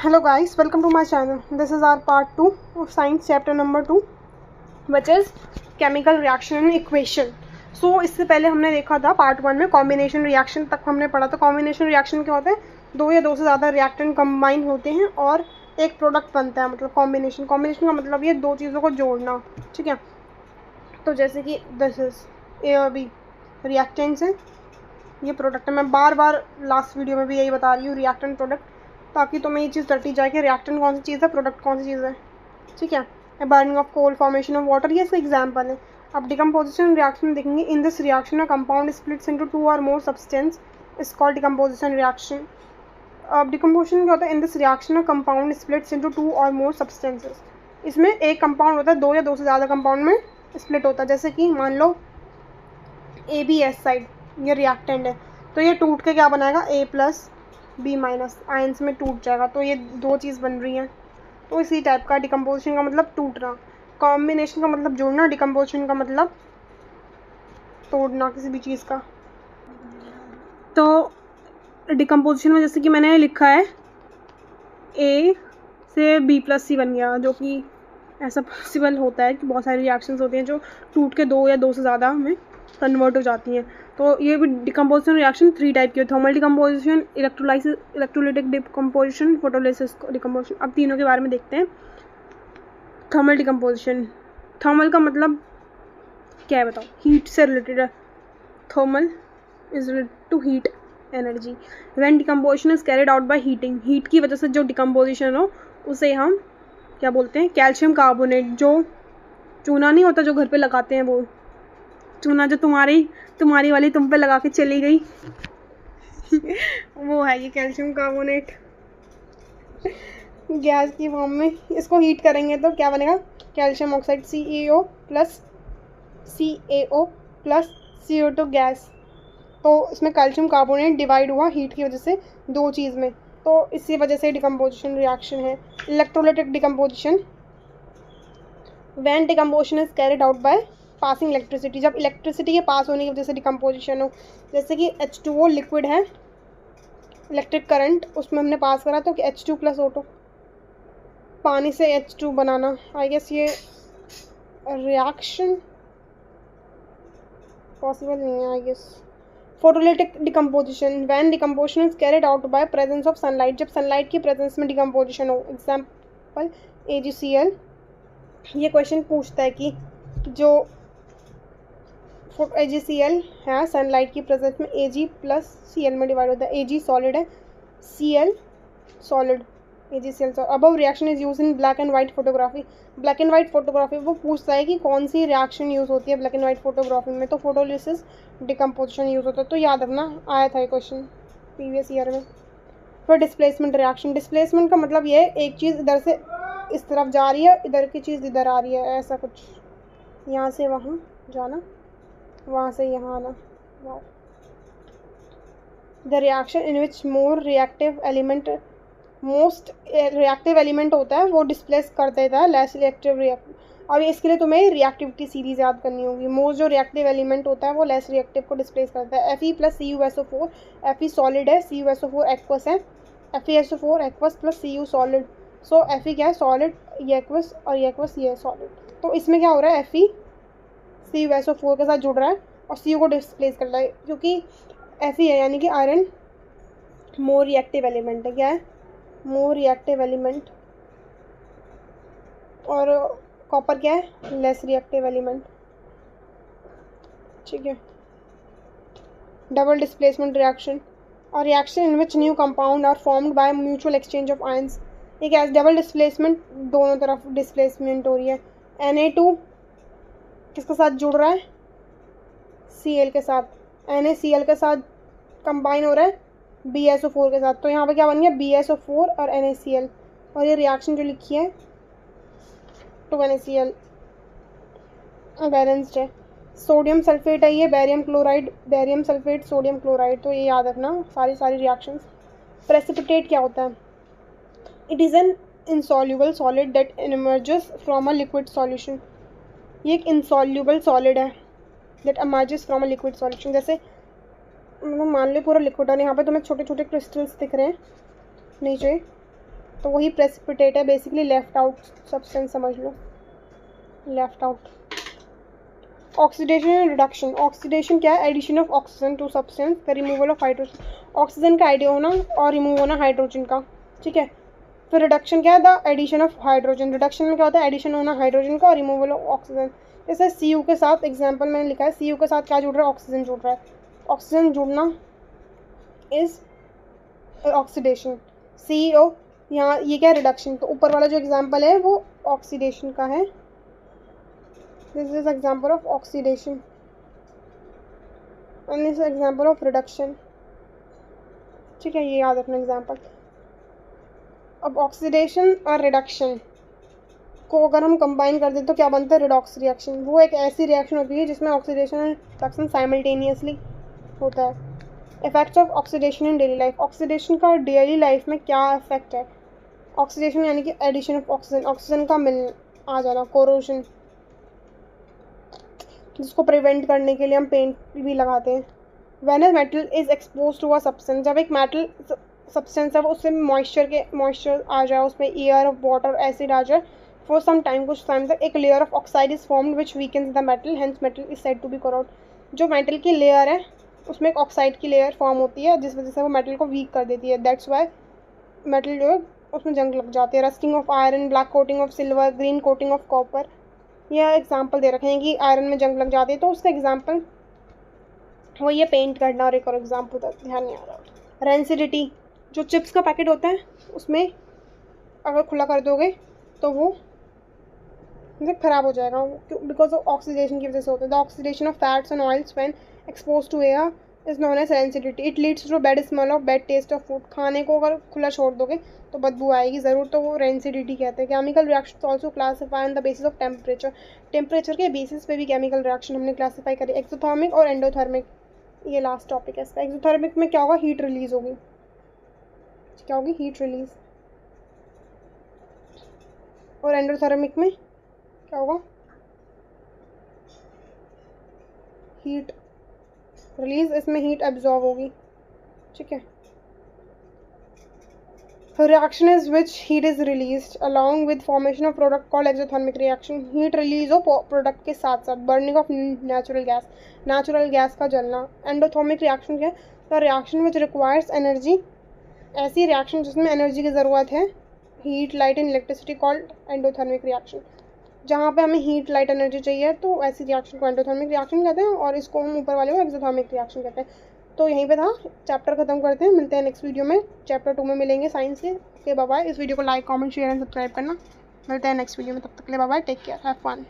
Hello guys, welcome to my channel. This is our part 2 of science chapter number 2 which is chemical reaction and equation. So इससे पहले हमने देखा था part 1 में combination reaction तक हमने पढ़ा था. कॉम्बिनेशन रिएक्शन क्या होता है? दो या दो से ज़्यादा रिएक्टेंट कंबाइन होते हैं और एक प्रोडक्ट बनता है. मतलब कॉम्बिनेशन का मतलब ये दो चीज़ों को जोड़ना. ठीक है, तो जैसे कि दिस इज ए और बी रिएक्टेंट्स हैं, ये प्रोडक्ट है. मैं बार बार लास्ट वीडियो में भी यही बता रही हूँ, रिएक्टेंट प्रोडक्ट, ताकि तुम्हें ये चीज़ रटी जाए कि रिएक्टेंट कौन सी चीज़ है, प्रोडक्ट कौन सी चीज़ है. ठीक है, burning of coal, formation of water, ये इसका एग्जाम्पल है. अब डिकम्पोजिशन रिएक्शन देखेंगे. In this reaction a compound splits into two or more substance is called decomposition reaction. अब डिकम्पोजिशन क्या होता है? In this reaction a compound splits into two or more substances. इसमें एक कंपाउंड होता है, दो या दो से ज़्यादा कंपाउंड में स्प्लिट होता है. जैसे कि मान लो ABS साइड, ये रिएक्टेंट है, तो ये टूट के क्या बनाएगा? A+B- आयंस में टूट जाएगा. तो ये दो चीज़ बन रही हैं. तो इसी टाइप का डिकम्पोजिशन का मतलब टूटना, कॉम्बिनेशन का मतलब जोड़ना, डिकम्पोजिशन का मतलब तोड़ना किसी भी चीज़ का. तो डिकम्पोजिशन में जैसे कि मैंने लिखा है A से B+C बन गया, जो कि ऐसा पॉसिबल होता है कि बहुत सारी रिएक्शंस होती हैं जो टूट के दो या दो से ज़्यादा में कन्वर्ट हो जाती हैं. तो ये भी डिकम्पोजिशन रिएक्शन 3 टाइप की है: thermal decomposition, electrolytic decomposition, photolysis decomposition. अब तीनों के बारे में देखते हैं. Thermal decomposition. थर्मल का मतलब क्या है बताओ? हीट से रिलेटेड है. Thermal is related to heat energy. When decomposition is carried out by heating, heat की वजह से जो डिकम्पोजिशन हो उसे हम क्या बोलते हैं? Calcium carbonate. जो चूना नहीं होता जो घर पे लगाते हैं, वो चूना जो तुम्हारी वाली तुम पे लगा के चली गई वो है ये कैल्शियम कार्बोनेट गैस की फॉर्म में. इसको हीट करेंगे तो क्या बनेगा? Calcium oxide, CaO+CO2 gas. तो इसमें कैल्शियम कार्बोनेट डिवाइड हुआ हीट की वजह से दो चीज़ में, तो इसी वजह से डिकम्पोजिशन रिएक्शन है. Electrolytic decomposition. When decomposition is carried out by passing electricity, जब इलेक्ट्रिसिटी के पास होने की वजह से डिकम्पोजिशन हो. जैसे कि H2O लिक्विड है, इलेक्ट्रिक करंट उसमें हमने पास करा तो H2+O2, पानी से H2 बनाना. आई गेस ये रिएक्शन पॉसिबल नहीं है, I guess. Photolytic decomposition. When decomposition is carried out by presence of sunlight, जब सनलाइट की प्रेजेंस में डिकम्पोजिशन हो. Example AgCl. ये क्वेश्चन पूछता है कि जो AgCl है सनलाइट की प्रेजेंस में Ag+Cl में डिवाइड होता है. Ag सॉलिड है, Cl solid, AgCl solid. Above reaction is use in black and white photography. Black and white photography वो पूछता है कि कौन सी रिएक्शन यूज़ होती है ब्लैक एंड वाइट फोटोग्राफी में. तो फोटोलिसिस डिकम्पोजिशन यूज़ होता है. तो याद रखना, आया था ये क्वेश्चन प्रीवियस ईयर में. फिर डिस्प्लेसमेंट रिएक्शन. डिस्प्लेसमेंट का मतलब ये है एक चीज़ इधर से इस तरफ जा रही है, इधर की चीज़ इधर आ रही है, ऐसा कुछ. यहाँ से वहाँ जाना, वहाँ से यहाँ आना. The reaction in which most reactive element होता है वो डिस्प्लेस कर देता है लेस रिएक्टिव रिएक्टिव. और इसके लिए तुम्हें रिएक्टिविटी सीरीज याद करनी होगी. मोस्ट जो रिएक्टिव एलिमेंट होता है वो लेस रिएक्टिव को डिस्प्लेस करता है. Fe+CuSO4. Fe सॉलिड है, CuSO4 एक्वस है. FeSO4 aqueous plus Cu solid. So Fe क्या है? सॉलिड. ये एक्वस और ये एक्वस, ये है सॉलिड. तो इसमें क्या हो रहा है? Fe CuSO4 के साथ जुड़ रहा है और Cu को डिस्प्लेस कर रहा है, क्योंकि Fe है यानी कि आयरन मोर रिएक्टिव एलिमेंट है. क्या है? More reactive element. और कॉपर क्या है? Less reactive element. ठीक है. Double displacement reaction. और reaction in which new compound are formed by mutual exchange of ions. एक ऐसा डबल डिस्प्लेसमेंट, दोनों तरफ डिस्प्लेसमेंट हो रही है. Na2 किसके साथ जुड़ रहा है? Cl के साथ. NaCl के साथ कंबाइन हो रहा है BSO4 के साथ. तो यहाँ पे क्या बन गया? BSO4 और NaCl. और ये रिएक्शन जो लिखी है 2NaCl बैलेंस्ड है. सोडियम सल्फेट है ये, barium chloride, barium sulphate, sodium chloride. तो ये याद रखना सारी रिएक्शंस. प्रेसिपिटेट क्या होता है? It is an insoluble solid that emerges from a liquid solution. ये एक insoluble solid है that emerges from a liquid solution. जैसे मान लो पूरा लिक्विड है, यहाँ पे तुम्हें छोटे छोटे क्रिस्टल्स दिख रहे हैं नीचे, तो वही प्रेसिपिटेट है, बेसिकली लेफ्ट आउट सब्सटेंस समझ लो, left out. Oxidation and reduction, oxidation क्या है? Addition of oxygen to substance, the removal of hydrogen, oxygen का एड होना और रिमूव होना हाइड्रोजन का, ठीक है। फिर रिडक्शन क्या है? The addition of hydrogen, reduction में क्या होता है? एडिशन होना हाइड्रोजन का और रिमूवल ऑफ ऑक्सीजन। जैसे सी के साथ एग्जाम्पल मैंने लिखा है, सी के साथ क्या जुड़ रहा है? ऑक्सीजन जुड़ रहा है, ऑक्सीजन जुड़ना इज ऑक्सीडेशन। CO यहाँ ये क्या है? रिडक्शन। तो ऊपर वाला जो एग्जाम्पल है वो ऑक्सीडेशन का है, this is example of oxidation and this example of reduction, ठीक है, ये याद रखना एग्जाम्पल। अब ऑक्सीडेशन और रिडक्शन को अगर हम कंबाइन कर दें तो क्या बनता है? Redox reaction. वो एक ऐसी रिएक्शन होती है जिसमें ऑक्सीडेशन और रिडक्शन साइमल्टेनियसली होता है। Effects of oxidation in daily life, oxidation का डेली लाइफ में क्या इफेक्ट है? ऑक्सीडेशन यानी कि एडिशन ऑफ ऑक्सीजन, ऑक्सीजन का मिल आ जाना, कोरोजन, जिसको प्रिवेंट करने के लिए हम पेंट भी लगाते हैं। When a metal is exposed to a substance, जब एक मेटल सब्सटेंस है उससे मॉइस्चर आ जाए, उसमें एयर, वाटर, एसिड आ जाए, फॉर सम टाइम, कुछ टाइम तक, एक layer of oxide is formed which weakens the metal, hence metal is said to be corroded. जो मेटल की लेयर है उसमें एक ऑक्साइड की लेयर फॉर्म होती है जिस वजह से वो मेटल को वीक कर देती है, दैट्स वाई मेटल जो है उसमें जंग लग जाती है। Rusting of iron, black coating of silver, green coating of copper, यह एग्जाम्पल दे रखे हैं कि आयरन में जंग लग जाती है, तो उसका एग्जाम्पल वो ये पेंट करना, और एक और एग्जाम्पल ध्यान नहीं आ रहा। रेंसिडिटी, जो चिप्स का पैकेट होता है उसमें अगर खुला कर दोगे तो वो ख़राब हो जाएगा, बिकॉज ऑफ ऑक्सीडेशन की वजह से होता है। The oxidation of fats and oils when exposed to air is known as rancidity, it leads to bad smell of bad taste of food, खाने को अगर खुला छोड़ दोगे तो बदबू आएगी ज़रूर, तो वो रेंसिडिटी कहते हैं। Chemical reaction also classify on the basis of temperature, temperature के बेसिस पे भी केमिकल रिएक्शन हमने क्लासीफाई करी, एक्सोथर्मिक और एंडोथर्मिक, ये लास्ट टॉपिक है इसका। एक्सोथर्मिक में क्या होगा? हीट रिलीज होगी, क्या होगी? Heat release. और एंडोथर्मिक में क्या होगा? हीट रिलीज, इसमें हीट एब्जॉर्ब होगी, ठीक है। Reaction is which heat is release along with formation of product called exothermic reaction, heat release हो प्रोडक्ट के साथ साथ, बर्निंग ऑफ नेचुरल गैस का जलना। एंडोथर्मिक रिएक्शन क्या है? The reaction which requires energy, ऐसी रिएक्शन जिसमें एनर्जी की ज़रूरत है, heat, light and electricity, called endothermic reaction. जहाँ पे हमें हीट, लाइट, एनर्जी चाहिए तो ऐसी रिएक्शन को एंडोथर्मिक रिएक्शन कहते हैं, और इसको हम ऊपर वाले को एक्सोथर्मिक रिएक्शन कहते हैं। तो यहीं पे था, चैप्टर खत्म करते हैं, मिलते हैं नेक्स्ट वीडियो में, चैप्टर 2 में मिलेंगे साइंस के। Okay, bye bye. इस वीडियो को like, comment, share and subscribe करना। मिलते हैं नेक्स्ट वीडियो में, तब तक के लिए bye bye, take care, have fun.